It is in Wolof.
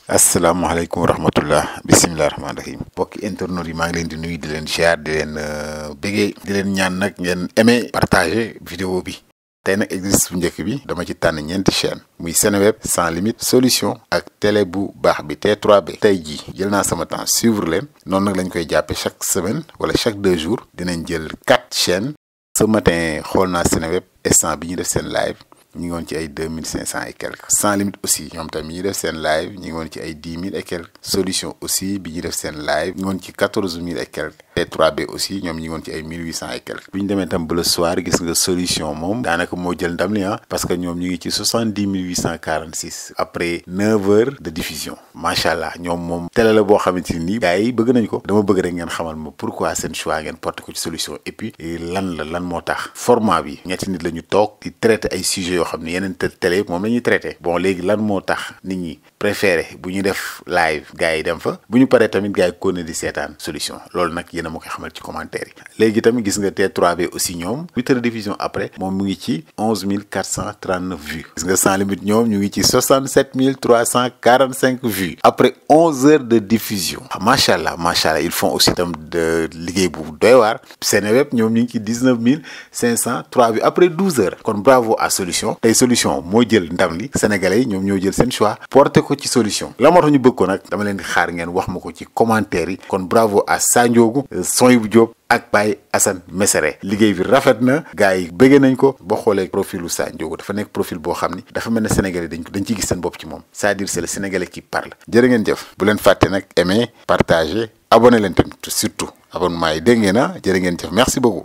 asalaamaaleykum wa rahmatullah bisimilah rahmaani rahim mbokki internautes yi maa ngi leen di nuyu di leen ziar di leen bégee di leen ñaan nag ngeen aimé partagé vidéo bi tey nag exercice bu njëkk bi dama ci tànn ñeenti chaîne muy Seneweb Sans Limites Solution ak télé bu baax bi T3B tey jii jël naa sama temps suivre leen noonu nag lañ koy jàppe chaque semaine wala chaque 2 jours dinañ jël 4 chaînes ce matin xool naa Seneweb instant bi ñu def seen live ñi ngi woon ci ay 2500 et quelques Sans Limites aussi ñoom tamit ñi def seen live ñi ngi woon ci ay 10 000 et quelques Solution aussi bi ñu def seen live ñi ngi woon ci 14 000 et quelques T3B aussi ñoom ñi ngi woon ci ay 1800 et quelques bi ñu demee tam ba le soir gis nga Solution moom daanaka moo jël ndam li parce que ñoom ñu ngi ci 70 846 après 9 heures de diffusion macha allah ñoom moom télé la boo xamante ni gars yi bëgg nañ ko dama bëgg rek ngeen xamal ma pourquoi seen choix ngeen porté ko ci Solution et puis lan moo tax format bi ñetti nit la ñu toog di traité ay sujets yoo xam ne yeneen télé moom la ñuy traité bon léegi lan moo tax nit ñi préféré bu ñu def live gars yi dem fa bu ñu paree tamit gars yi continué di seetaan Solution loolu nag yéen a ma koy xamal ci commentaire yi léegi tamit gis nga T3B aussi ñoom 8 heures de diffusion après moom mu ngi ci 11 439 vues gis nga Sans Limites ñoom ñu ngi ci 67 345 vues après 11 heures de diffusion macha allah ils font aussi tam de liggéey bu doy waar Seneweb ñoom ñu ngi ci 19 503 vues après 12 heures kon bravo à Solution tey Solution moo jël ndam li sénégalais yi ñoom ñoo jël seen choix porté ko ci Solution la moo tax ñu bëgg ko nag dama leen di xaar ngeen wax ma ko ci commentaire yi kon bravo à Sandiogou Soyibou Diop ak Baye Assane Mesere liggéey bi rafet na gars yi bëggee nañ ko boo xoolee profilu Sandiogou dafa nekk profil boo xam ni dafa mel ne sénégalais dañ ciy gis seen bopp ci moom c'est-à-dire c'est le sénégalais qui parle jërë ngeen jëf bu leen fàtte nag aimer partager abonné leen tamit surtout abonnement yi dégg ngeen jërë ngeen jëf merci beaucoup